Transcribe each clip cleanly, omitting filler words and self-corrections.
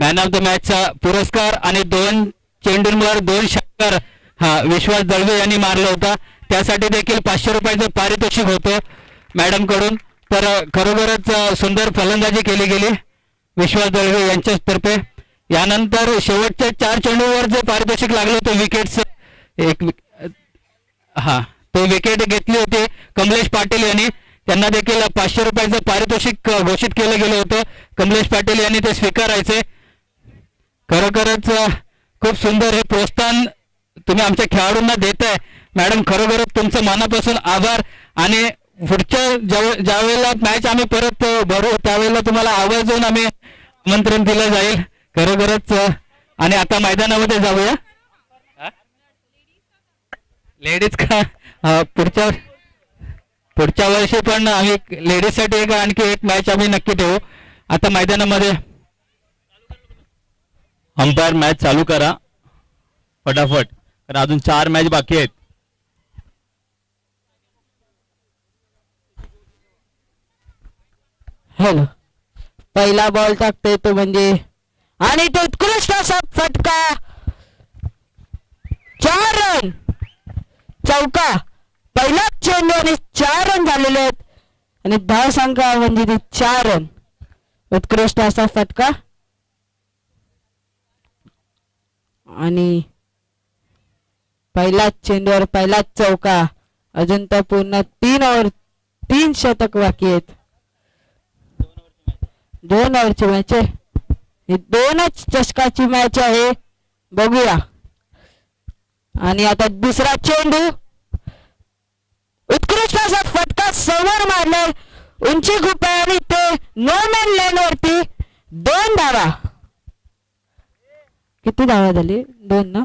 Man of the मॅचचा पुरस्कार आणि 2 चेंडूंवर 2 षटकार विश्वास दळवे यांनी मारला होता. त्यासाठी देखील 500 रुपयाचं पारितोषिक होतं मॅडम कडून. तर खरोखरच सुंदर फलंदाजी केली गेली विश्वास दळवे यांच्यातर्फे. यानंतर शेवटच्या 4 चेंडूवर जे पारितोषिक लागलं होतं विकेट्स एक तो विकेट घेतली होती कमलेश पाटील यांनी. त्यांना देखील 500 रुपयाचं पारितोषिक घोषित केलं गेलं होतं. कमलेश पाटील यांनी ते स्वीकारायचे. खरोखरच खूप सुंदर हे प्रोत्साहन तुम्ही आमच्या खेळाडूंना देताय मॅडम. खरोखरच तुमचं मनापासून आभार. आणि पुढच्या ज्यावेळेला मॅच आम्ही परत भरू त्यावेळेला तुम्हाला आवर्जून आम्ही आमंत्रण दिलं जाईल खरोखरच. आणि आता मैदानामध्ये जाऊया. लेडीज का पुढच्या वर्षी पण आम्ही लेडीजसाठी आणखी एक मॅच आम्ही नक्की ठेवू. आता मैदानामध्ये अंपायर मॅच चालू करा फटाफट, कारण अजून 4 मॅच बाकी आहेत. हॅलो, पहिला बॉल टाकतोय तो म्हणजे आणि तो उत्कृष्ट असा फटका. 4 रन चौका. पहिला चेंडू आणि 4 रन झालेले आहेत. आणि धाव संख्या म्हणजे ते 4 रन. उत्कृष्ट असा फटका. आणि पहिलाच चेंडूवर पहिलाच चौका. अजून तर पूर्ण 3 ओव्हर 3 शतक बाकी आहेत. 2 ओव्हरची मॅच आहे ही. 2च चषकाची मॅच आहे. बघूया. आणि आता दुसरा चेंडू. उत्कृष्ट असा फटका समोर मारले. उंची खूप आहे आणि ते नो मॅन लँड वरती 2 धावा. किती धावा झाली? 2 ना.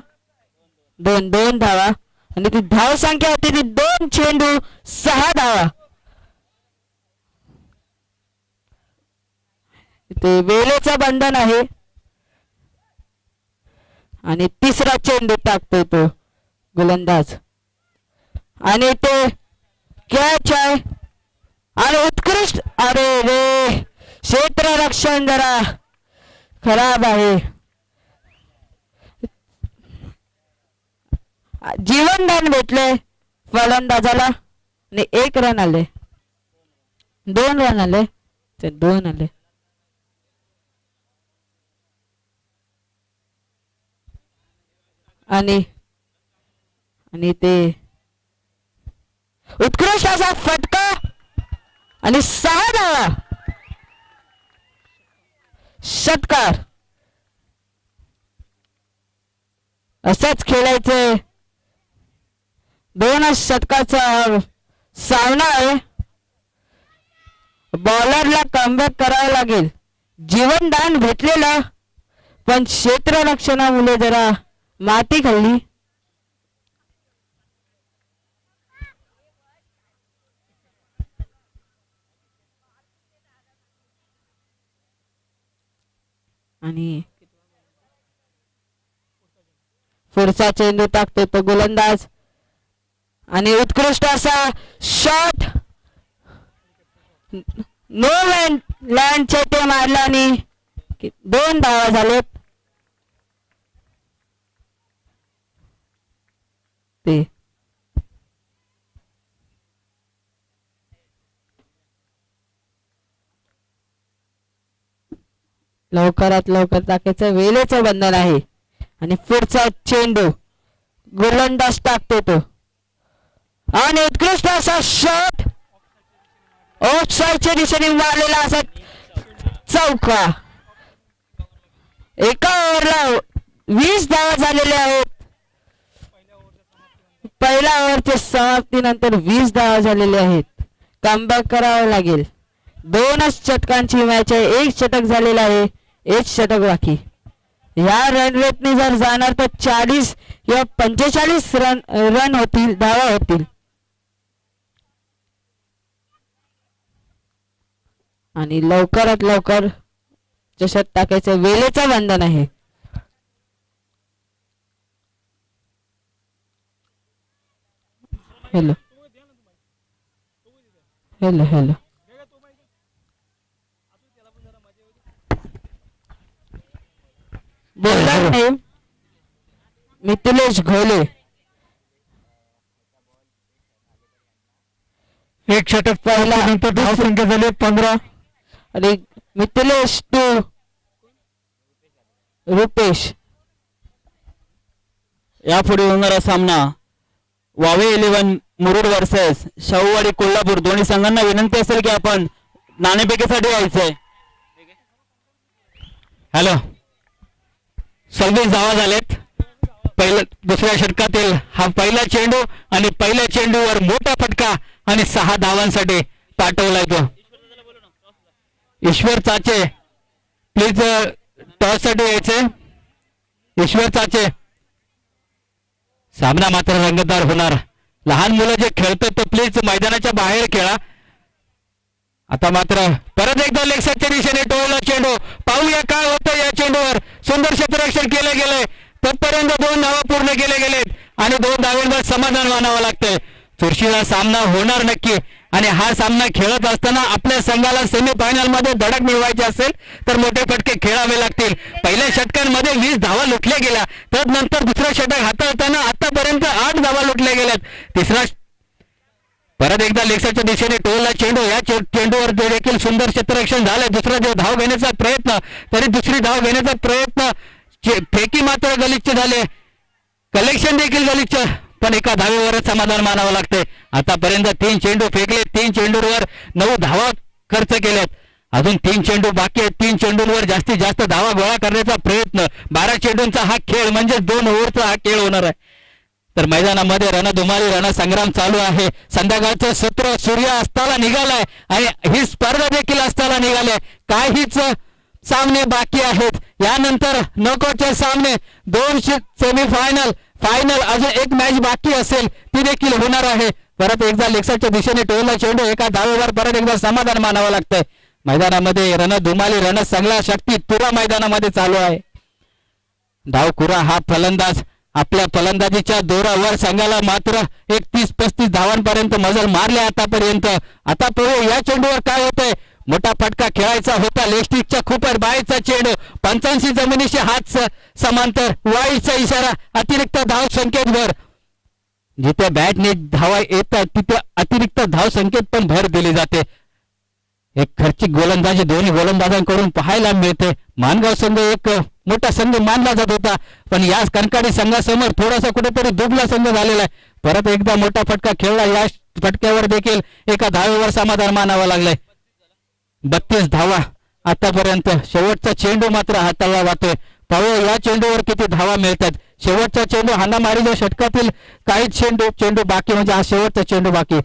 2 धावा. आणि ती धाव संख्या होती ती 2 चेंडू 6 धावा. ते वेळेचं बंधन आहे. आणि तिसरा चेंडू टाकतोय तो गोलंदाज. आणि ते कॅच आहे. आणि उत्कृष्ट. अरे रे, क्षेत्ररक्षण जरा खराब आहे. जीवनदान भेटले फलंदाजाला. आणि 1 रन आले. 2 रन आले. ते 2 आले. आणि ते उत्कृष्ट असा फटका आणि 6 धावा. षटकार. असंच खेळायचंय. 2च षटकाचा सामना आहे. बॉलरला कमबॅक करावं लागेल. जीवनदान भेटलेलं पण क्षेत्ररक्षणामुळे जरा माती खाल्ली. आणि पुढचा चेंडू टाकतो तो गोलंदाज. आणि उत्कृष्ट असा शॉट. नो लँड चेटे मारला आणि 2 धावा झालेत. ते लवकरात लवकर टाकायचं वेळेचं बंधन आहे. आणि पुढचा चेंडू गोलंदाज टाकतो तो. आणि उत्कृष्ट असा शॉट ऑफ साइडच्या दिशेने मारलेला असा चौका. एका ओव्हरला 20 धावा झालेल्या आहेत. पहिल्या ओव्हरच्या समाप्तीनंतर 20 धावा झालेले आहेत. कमबॅक करावं लागेल. 2च षटकांची मॅच आहे. 1 षटक झालेलं आहे. 1 षटक बाकी. या रन रेटने जर जाणार तर 40 किंवा 45 रन होतील, धावा होतील. आणि लवकरात लवकर चषक टाकायचं वेळेचं बंधन आहे. हॅलो हॅलो हॅलो बोलणार नेम मिथिलेश घोले. एक षटक पहिला नंतर धाव संख्या झाली 15. आणि मिथिलेश टू रुपेश. यापुढे होणारा सामना वावे 11 मुरुड वर्सेस शाहूवाडी कोल्हापूर. दोन्ही संघांना विनंती असेल की आपण नाणेफेकीसाठी यायचंय. हॅलो, 26 धावा झालेत. पहिल्या दुसऱ्या षटकातील हा पहिला चेंडू आणि पहिल्या चेंडूवर मोठा फटका आणि 6 धावांसाठी पाठवलाय तो. ईश्वर चाचे प्लीज टॉस साठी यायचे. ईश्वर चाचे. सामना मात्र रंगतदार होणार. लहान मुलं जे खेळतात ते प्लीज मैदानाच्या बाहेर खेळा. आता मात्र परत एकदा लेगसाईडच्या दिशेने टोळला चेंडू. पाहूया काय होतं या चेंडूवर. सुंदर क्षेत्ररक्षण केलं गेलंय. तोपर्यंत 2 धावा पूर्ण केले गेलेत आणि 2 धावांवर समाधान मानावं लागतंय. चुरशीचा सामना होणार नक्की. आणि हा सामना खेळत असताना आपल्या संघाला सेमीफायनल मध्ये धडक मिळवायची असेल तर मोठे फटके खेळावे लागतील. पहिल्या षटकांमध्ये 20 धावा लुटल्या गेल्या. त्यानंतर दुसरं षटक हाताळताना आतापर्यंत 8 धावा लुटल्या गेल्यात. तिसरा परत एकदा लेगसाईडच्या दिशेने टोलला चेंडू. या चेंडूवर देखील सुंदर क्षेत्ररक्षण झालंय. दुसरा जो धाव घेण्याचा प्रयत्न, तरी दुसरी धाव घेण्याचा प्रयत्न. फेकी मात्र गलिच्छ झाले. कलेक्शन देखील गलिच्छ. पण एका धावेवरच समाधान मानावं लागतंय. आतापर्यंत 3 चेंडू फेकले. 3 चेंडूवर 9 धावा खर्च केल्यात. अजून 3 चेंडू बाकी आहेत. 3 चेंडूंवर जास्तीत जास्त धावा गोळा करण्याचा प्रयत्न. 12 चेंडूंचा हा खेळ म्हणजे 2 ओव्हरचा हा खेळ होणार आहे. तर मैदानामध्ये रणधुमाळी रणसंग्राम चालू आहे. संध्याकाळचं सत्र सूर्य अस्ताला निघालाय आणि ही स्पर्धा देखील अस्ताला निघाली. काहीच सामने बाकी आहेत. यानंतर नॉकआउटचे सामने, 2 सेमीफायनल, फायनल, अजून एक मॅच बाकी असेल ती देखील होणार आहे. परत एकदा लेगसाईडच्या दिशेने टोलला चेंडू. एका धावेवर परत एकदा समाधान मानावं लागतंय. मैदानामध्ये रणधुमाळी रणसंग्राम शक्ती पुरा मैदानामध्ये चालू आहे. डावखुरा हा फलंदाज आपल्या फलंदाजीच्या दोरावर संघाला मात्र 31-35 धावांपर्यंत मजल मारले आतापर्यंत. आता पाहू या चेंडूवर काय होतंय. मोठा फटका खेळायचा होता. लेस्टिकच्या खूपर बाहेरचा चेंडू. 85 जमिनीशी हात समांतर. वाईडचा इशारा. अतिरिक्त धाव संकेत भर. जिथे बॅटने धावा येतात तिथे अतिरिक्त धाव संकेत पण भर दिली जाते. एक खर्चिक गोलंदाजी दोन्ही गोलंदाजांकडून पाहायला मिळते. मानगाव संघ एक मोठा संघ मानला जात होता, पण या कणकाडी संघासमोर थोडासा कुठेतरी दुबला संघ झालेला आहे. परत एकदा मोठा फटका खेळला. या फटक्यावर देखील एका धावेवर समाधान मानावं लागलंय. 32 धावा आतापर्यंत. शेवटचा चेंडू मात्र हाताळला जातोय. पाहू या चेंडूवर किती धावा मिळतात. शेवटचा चेंडू हाणामारीच्या षटकातील काही चेंडू बाकी, म्हणजे हा शेवटचा चेंडू बाकी.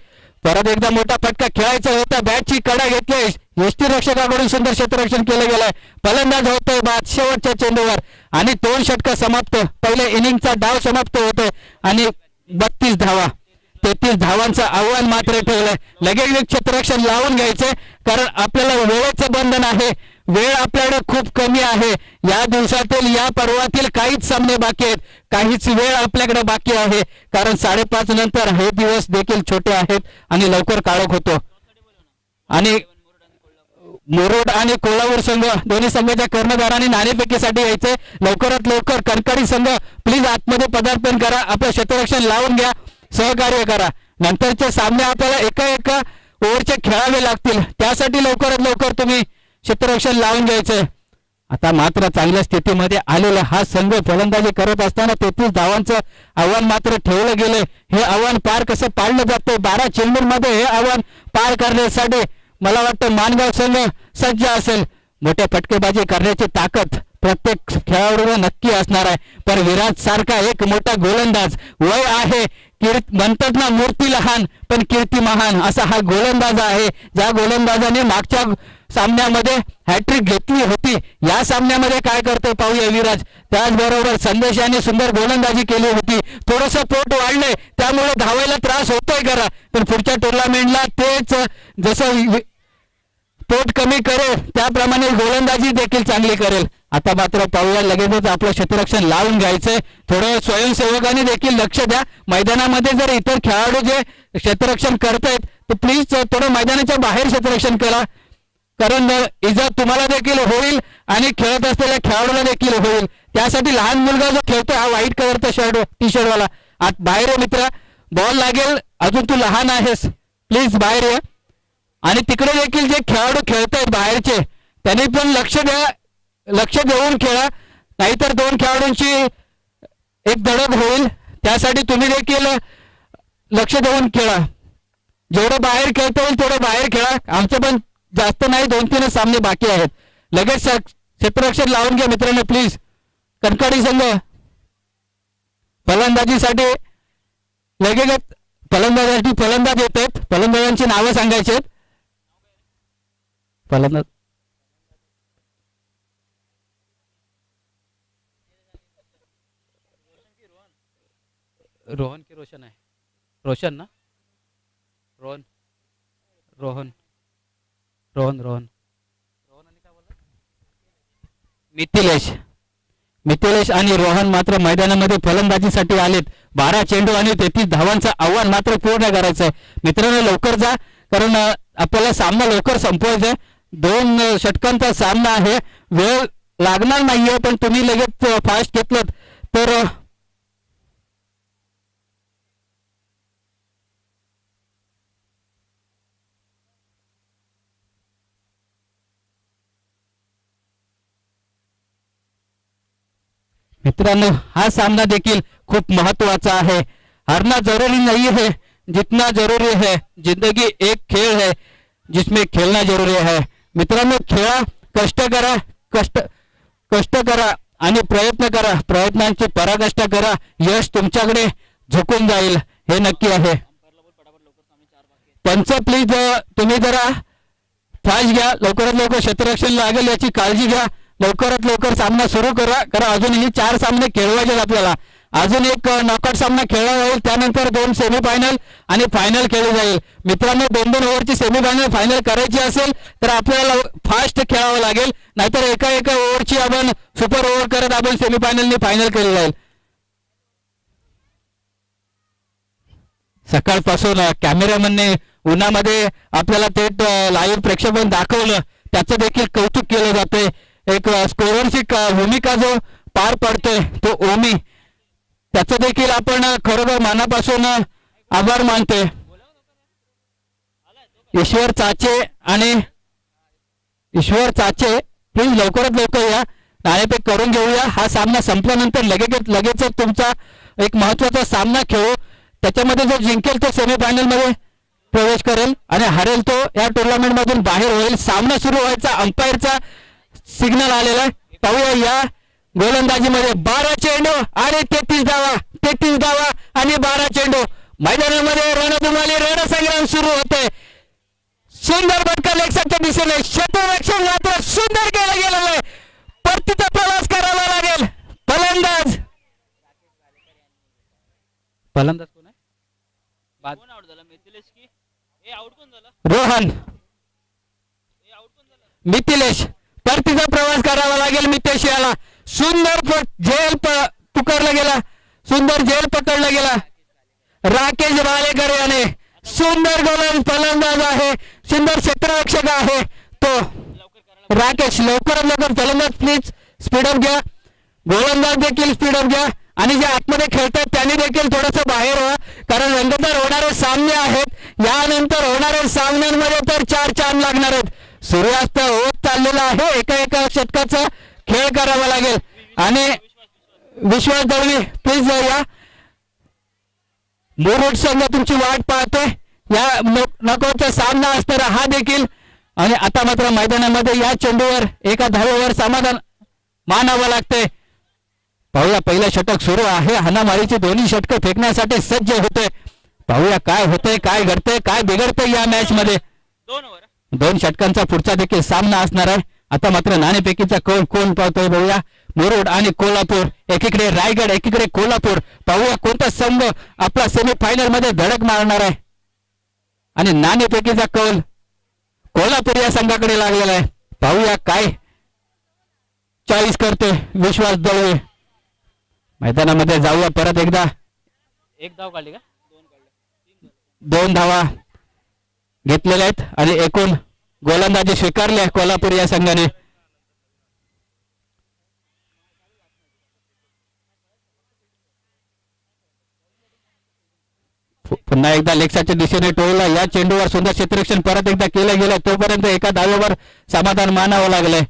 परत एकदा मोठा फटका खेळायचा होता. बॅटची कडा घेतली. यष्टीरक्षकाकडून सुंदर क्षेत्ररक्षण केलं गेलंय. फलंदाज होतोय बाद शेवटच्या चेंडूवर आणि 2 षटक समाप्त. पहिल्या इनिंगचा डाव समाप्त होतोय आणि 32 धावा, 33 धावांचं आव्हान मात्र ठेवलंय. लगेच क्षेत्ररक्षण लावून घ्यायचंय, कारण आपल्याला वेळेचं बंधन आहे. वेळ आपल्याकडे खूप कमी आहे. या दिवसातील, या पर्वातील काहीच सामने बाकी आहेत. काहीच वेळ आपल्याकडे बाकी आहे, कारण 5:30 नंतर हे दिवस देखील छोटे आहेत आणि लवकर काळोख होतो. आणि मुरुड आणि कोल्हापूर संघ दोन्ही संघाच्या कर्णधारांनी नाणेफेकीसाठी यायचे. लवकरात लवकर कणकवली संघ प्लीज आतमध्ये पदार्पण करा. आपलं क्षेत्ररक्षण लावून घ्या, सहकार्य करा. नंतरचे सामने आपल्याला एका ओव्हरचे खेळावे लागतील. त्यासाठी लवकरात लवकर तुम्ही क्षेत्ररक्षण लावून घ्यायचंय. आता मात्र चांगल्या स्थितीमध्ये आलेला हा संघ फलंदाजी करत असताना 33 धावांचं आव्हान मात्र ठेवलं गेलंय. हे आव्हान पार कसं पाडलं जातंय. 12 चेंडूंमध्ये हे आव्हान पार करण्यासाठी मला वाटतं मानगाव संघ सज्ज असेल. मोठ्या फटकेबाजी करण्याची ताकद प्रत्येक खेळाडूला नक्की असणार आहे. पण विराट सारखा एक मोठा गोलंदाज, वय आहे, म्हणतात ना मूर्ती लहान पण कीर्ती महान, असा हा गोलंदाज आहे. ज्या गोलंदाजाने मागच्या सामन्यामध्ये हॅट्रिक घेतली होती, या सामन्यामध्ये काय करतोय पाहूया विराज. त्याचबरोबर संदेशाने सुंदर गोलंदाजी केली होती. थोडंसं पोट वाढलंय, त्यामुळे धावायला त्रास होतोय करा, पण पुढच्या टुर्नामेंटला तेच जसं पोट कमी करेल त्याप्रमाणे गोलंदाजी देखील चांगली करेल. आता मात्र पाहूया लगेचच आपलं क्षेत्ररक्षण लावून घ्यायचंय. थोडं स्वयंसेवकांनी देखील लक्ष द्या. मैदानामध्ये जर इतर खेळाडू जे क्षेत्ररक्षण करतायत तर प्लीज थोडं मैदानाच्या बाहेर क्षेत्ररक्षण करा, कारण इजा तुम्हाला देखील होईल आणि खेळत असलेल्या खेळाडूला देखील होईल. त्यासाठी लहान मुलगा जो खेळतोय हा व्हाईट कलरचा शर्ट टी शर्ट वाला आत बाहेर आहे मित्र, बॉल लागेल, अजून तू लहान आहेस, प्लीज बाहेर ये. आणि तिकडे देखील जे खेळाडू खेळतायत बाहेरचे त्यांनी पण लक्ष द्या, लक्ष देऊन खेळा, नाहीतर दोन खेळाडूंची एक धडक होईल. त्यासाठी तुम्ही देखील लक्ष देऊन खेळा. जेवढं बाहेर खेळता येईल तेवढं बाहेर खेळा. आमचे पण जास्त नाही, 2-3 सामने बाकी आहेत. लगेच क्षेत्ररक्षण लावून घ्या मित्रांनो प्लीज. कणकवली संघ फलंदाजीसाठी लगेच फलंदाज येत आहेत. फलंदाजांची नावं सांगायची आहेत. फलंदाज रोहन की रोशन आहे? रोशन ना? रोहन रोहन रोहन रोहन रोहन आणि काय बोलला? मिथिलेश आणि रोहन मात्र मैदानामध्ये फलंदाजीसाठी आलेत. 12 चेंडू आणि 33 धावांचं आव्हान मात्र पूर्ण करायचं आहे. मित्रांनो लवकर जा, कारण आपल्याला सामना लवकर संपवायचा आहे. 2 षटकांचा सामना आहे, वेळ लागणार नाहीये, पण तुम्ही लगेच फास्ट घेतलं तर मित्रांनो हा सामना देखील खूप महत्वाचा आहे. हारना जरूरी नहीं है, जितना जरूरी है जिंदगी एक खेळ है जिसमें खेलना जरूरी है. मित्रांनो खेळा, कष्ट करा आणि प्रयत्न करा. प्रयत्नांची पराकाष्ठा करा. यश तुमच्याकडे झुकून जाईल हे नक्की आहे. पंच प्लीज तुम्ही जरा फास्ट घ्या, लवकरात लवकर क्षेत्ररक्षण लागेल याची काळजी घ्या. लवकरात लवकर सामना सुरू करा, कारण अजूनही 4 सामने खेळवायचे आपल्याला. अजून एक नॉकआउट सामना खेळला जाईल, त्यानंतर 2 सेमीफायनल आणि फायनल खेळली जाईल. मित्रांनो 2-2 ओव्हरची सेमीफायनल फायनल करायची असेल तर आपल्याला फास्ट खेळावं लागेल, नाहीतर एका ओव्हरची आपण सुपर ओव्हर करत आपण सेमीफायनल फायनल केली जाईल. सकाळपासून कॅमेरामॅनने उन्हामध्ये आपल्याला थेट लाईव्ह प्रक्षेपण दाखवलं, त्याचं देखील कौतुक केलं जाते. एक स्कोररची भूमिका जो पार पडतोय तो ओमी, त्याचं देखील आपण खरोखर मनापासून आभार मानतोय. ईश्वर चाचे प्लीज लवकरात लवकर या, नाणेफेक करून घेऊया. हा सामना संपल्यानंतर लगेच तुमचा एक महत्वाचा सामना खेळू. त्याच्यामध्ये जो जिंकेल तो सेमीफायनल मध्ये प्रवेश करेल आणि हरेल तो या टुर्नामेंट मधून बाहेर होईल. सामना सुरू व्हायचा, अंपायरचा सिग्नल आलेला आहे. पाहूया या गोलंदाजीमध्ये 12 चेंडू आणि 33 धावा आणि 12 चेंडू. मैदानामध्ये रणधुमाळी रणसंग्राम सुरू होते. सुंदर फटका लेगच्या दिशेने, क्षेत्ररक्षण मात्र सुंदर केलं गेलेलं आहे. परतीचा प्रवास करावा लागेल. फलंदाज कोण आहे? रोहन मिथिलेश, परतीचा प्रवास करावा लागेल. मितेश याला सुंदर जेल पकडला गेला. राकेश भालेकर याने सुंदर फलंदाज आहे, सुंदर क्षेत्ररक्षक आहे तो राकेश. लवकरात लवकर फलंदाज प्लीज स्पीडअप घ्या, गोलंदाज देखील स्पीडअप घ्या आणि जे आतमध्ये खेळतात त्यांनी देखील थोडंसं बाहेर व्हा, कारण रंगतदार होणारे सामने आहेत. यानंतर होणाऱ्या सामन्यांमध्ये तर 4 चांद लागणार आहेत. सूर्यास्त होत चाललेला आहे. एका षटकाचा खेळ करावा लागेल आणि विश्वास दळवी प्लीज या. मुरुड संघ तुमची वाट पाहतोय. या नॉकआउटचा सामना असणारा हा देखील. आणि आता मात्र मैदानामध्ये या चेंडूवर एका धावेवर समाधान मानावं लागते. पाहूया पहिलं षटक सुरू आहे. हाणामारीची दोन्ही षटकं फेकण्यासाठी सज्ज होते. पाहूया काय होतंय, काय घडतंय, काय बिघडतंय या मॅच मध्ये. 2 षटकांचा पुढचा देखील सामना असणार आहे. आता मात्र नाणेफेकीचा कोण पाहतोय बघूया. मुरुड आणि कोल्हापूर, एकीकडे रायगड एकीकडे कोल्हापूर. पाहूया कोणता संघ आपला सेमीफायनल मध्ये धडक मारणार आहे. आणि नाणेफेकीचा कौल कोल्हापूर या संघाकडे लागलेला आहे. पाहूया काय चॉईस करते विश्वास दळवे. मैदानामध्ये जाऊया परत एकदा. 1 धाव काढली का? 2 धावा घेतलेल्या आहेत आणि एकूण गोलंदाजी स्वीकारली आहे कोल्हापूर या संघाने. पुन्हा एकदा लेक्साच्या दिशेने टोळला. या चेंडूवर सुंदर क्षेत्ररक्षण परत एकदा केलं गेलं. तोपर्यंत एका धावेवर समाधान मानावं लागलंय.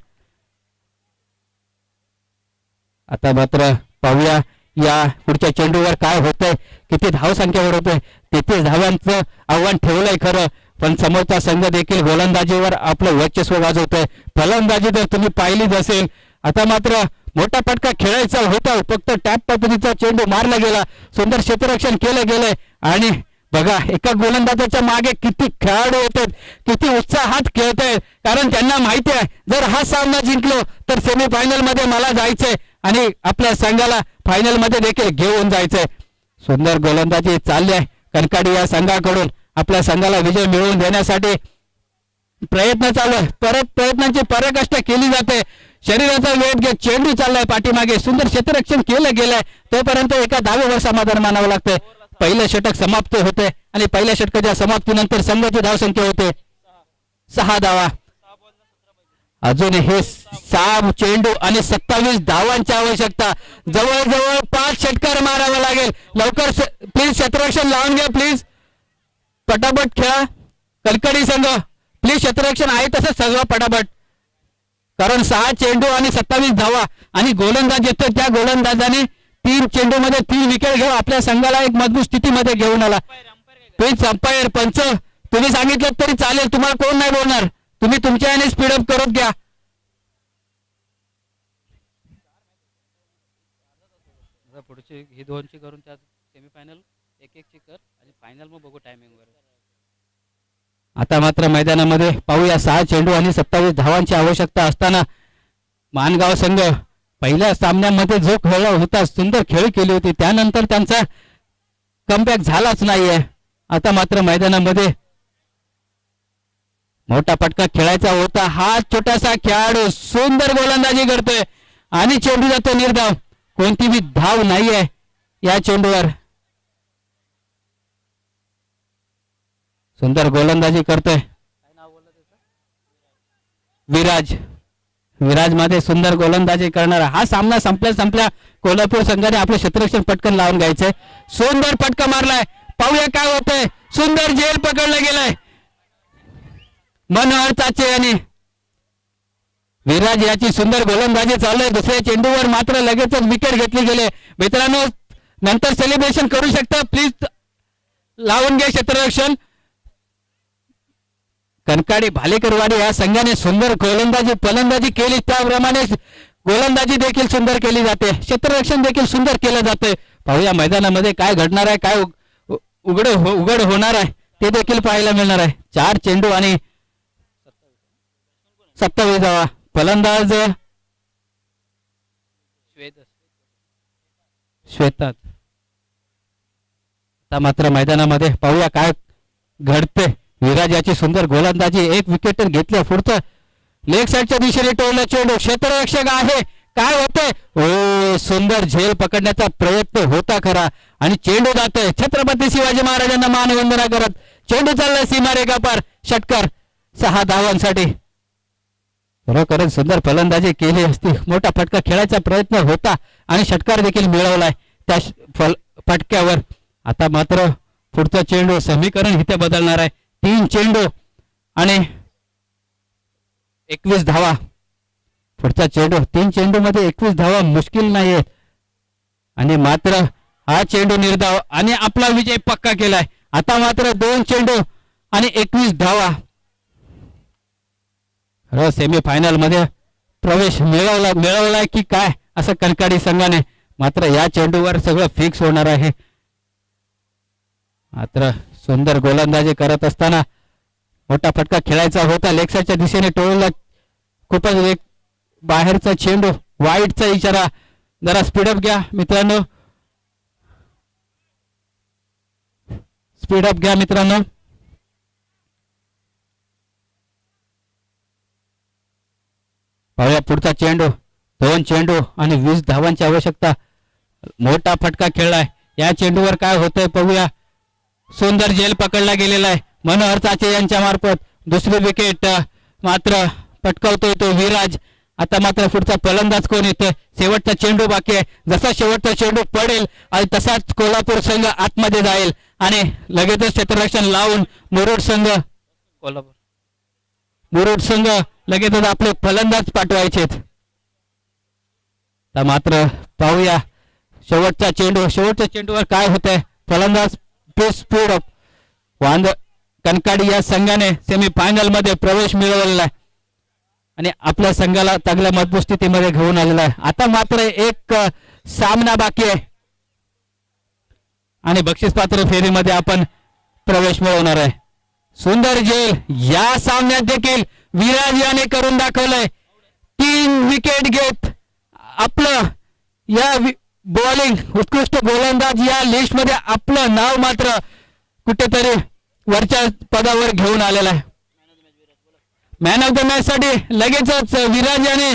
आता मात्र पाहूया या पुढच्या चेंडूवर काय होतंय, किती धावसंख्येवर होतंय. 33 धाव्यांचं आव्हान ठेवलंय खरं, पण समोरचा संघ देखील गोलंदाजीवर आपलं वर्चस्व गाजवतोय. फलंदाजी जर तुम्ही पाहिलीच असेल, आता मात्र मोठा फटका खेळायचा होता, फक्त टॅप पद्धतीचा चेंडू मारला गेला. सुंदर क्षेत्ररक्षण केलं गेलंय आणि बघा एका गोलंदाजाच्या मागे किती खेळाडू येतात, किती उत्साहात खेळत आहेत, कारण त्यांना माहिती आहे जर हा सामना जिंकलो तर सेमीफायनल मध्ये मला जायचंय आणि आपल्या संघाला फायनल मध्ये देखील घेऊन जायचंय. सुंदर गोलंदाजी चालली आहे कनकाडी या संघाकडून. आपल्या संघाला विजय मिळवून देण्यासाठी प्रयत्न चालू आहे. प्रयत्नांची पराकाष्ठा केली जाते. शरीराचा वेध घेत चेंडू चाललाय पाठीमागे. सुंदर क्षेत्ररक्षण केलं गेलंय. तोपर्यंत एका धावेवर समाधान मानावं लागतंय. पहिलं षटक समाप्त होते आणि पहिल्या षटकाच्या समाप्तीनंतर संघाची धावसंख्या होते 6 धावा. अजून हे 6 चेंडू आणि 27 धावांची आवश्यकता. जवळजवळ 5 षटकार मारावे लागेल. लवकर प्लीज क्षेत्ररक्षण लावून घ्या प्लीज. पटापट खेळा कलकडी संघ. प्लीज क्षेत्ररक्षण आहे तसंच सगळं पटापट, कारण 6 चेंडू आणि 27 धावा आणि गोलंदाज येतो त्या गोलंदाजाने 3 चेंडू मध्ये 3 विकेट घेऊन आपल्या संघाला एक मजबूत स्थितीमध्ये घेऊन आला. प्लीज अंपायर पंच तुम्ही सांगितलं तरी चालेल, तुम्हाला कोण नाही बोलणार. तुम्ही तुमच्या याने स्पीडअप करत घ्या. पुढची ही 2ची करून त्यात सेमीफायनल 1-1ची कर आणि फायनल मग बघू टायमिंग वर. आता मात्र मैदानामध्ये पाहूया 6 चेंडू आणि 27 धावांची आवश्यकता असताना मानगाव संघ पहिल्या सामन्यामध्ये जो खेळ होता, सुंदर खेळ केली होती, त्यानंतर त्यांचा कमबॅक झालाच नाहीये. आता मात्र मैदानामध्ये मोठा फटका खेळायचा होता. हा छोटासा खेळाडू सुंदर गोलंदाजी करतोय आणि चेंडू जातो निर्धाव. कोणतीही धाव नाहीये या चेंडूवर. सुंदर गोलंदाजी करतोय विराज मध्ये सुंदर गोलंदाजी करणारा. हा सामना संपल्या कोल्हापूर संघाने आपलं क्षेत्ररक्षण पटकन लावून घ्यायचंय. सुंदर फटका मारलाय. पाहूया काय होतंय. सुंदर झेल पकडलं गेलंय मनोहर चाचे यांनी. विराज याची सुंदर गोलंदाजी चालू आहे. दुसऱ्या चेंडूवर मात्र लगेचच विकेट घेतली गेले. मित्रांनो नंतर सेलिब्रेशन करू शकता, प्लीज लावून घ्या क्षेत्ररक्षण. कनकाडी भालेकरवाडी या संघाने सुंदर गोलंदाजी फलंदाजी केली, त्याप्रमाणे गोलंदाजी देखील सुंदर केली जाते, क्षेत्ररक्षण देखील सुंदर केलं जाते. पाहूया मैदानामध्ये काय घडणार आहे, काय उघड होणार आहे ते देखील पाहायला मिळणार आहे. 4 चेंडू आणि 27 धावा. फलंदाज श्वेतात. आता मात्र मैदानामध्ये पाहूया काय घडते. विराज याची सुंदर गोलंदाजी, 1 विकेट घेतल्या. पुढचं लेग साईडच्या दिशेने टोळलं चेंडू. क्षेत्ररक्षक आहे, काय होतंय. ओ सुंदर झेल पकडण्याचा प्रयत्न होता खरा आणि चेंडू जातोय. छत्रपती शिवाजी महाराजांना मानवंदना करत चेंडू चाललाय सीमारेखा पार. षटकार 6 धावांसाठी. खरोखरच सुंदर फलंदाजी केली असती. मोठा फटका खेळायचा प्रयत्न होता आणि षटकार देखील मिळवलाय त्या फटक्यावर. आता मात्र पुढचा चेंडू समीकरण इथे बदलणार आहे. 3 चेंडू आणि 21 धावा. पुढचा चेंडू 3 चेंडू मध्ये 21 धावा मुश्किल नाहीये आणि मात्र हा चेंडू निर्धाव आणि आपला विजय पक्का केलाय. आता मात्र 2 चेंडू आणि 21 धावा. सेमीफायनल मध्ये प्रवेश मिळवलाय की काय असं कनकाडी संघाने. मात्र या चेंडूवर सगळं फिक्स होणार आहे. मात्र सुंदर गोलंदाजी करत असताना मोठा फटका खेळायचा होता. लेग साईडच्या दिशेने टोळला खूपच एक बाहेरचा चेंडू. वाईटचा इशारा. जरा स्पीडअप घ्या मित्रांनो, स्पीडअप घ्या मित्रांनो. पाहूया पुढचा चेंडू. 2 चेंडू आणि 20 धावांची आवश्यकता. मोठा फटका खेळलाय. या चेंडूवर काय होतंय पाहूया. सुंदर झेल पकडला गेलेला आहे मनोहर चाचे यांच्या मार्फत. दुसरी विकेट मात्र पटकावतोय तो विराज आता मात्र पुढचा फलंदाज कोण येतोय शेवटचा चेंडू बाकी आहे जसा शेवटचा चेंडू पडेल आणि तसाच कोल्हापूर संघ आतमध्ये जाईल आणि लगेचच क्षेत्ररक्षण लावून मुरुड संघ लगेचच आपले फलंदाज पाठवायचेत तर मात्र पाहूया शेवटच्या चेंडूवर काय होतंय फलंदाज स्पीड ऑफ वांद कनकाडी या संघाने सेमीफायनल मध्ये प्रवेश मिळवलेला आहे आणि आपल्या संघाला चांगल्या मजबूत स्थितीमध्ये घेऊन आलेला आहे आता मात्र एक सामना बाकी आहे आणि बक्षीसपात्र फेरीमध्ये आपण प्रवेश मिळवणार आहे सुंदर झेल या सामन्यात देखील विराज याने करून दाखवलंय 3 विकेट घेत आपलं या बॉलिंग उत्कृष्ट गोलंदाज या लिस्ट मध्ये आपलं नाव मात्र कुठेतरी वरच्या पदावर घेऊन आलेलं आहे मॅन ऑफ द मॅच साठी लगेचच विराज याने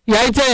यायचंय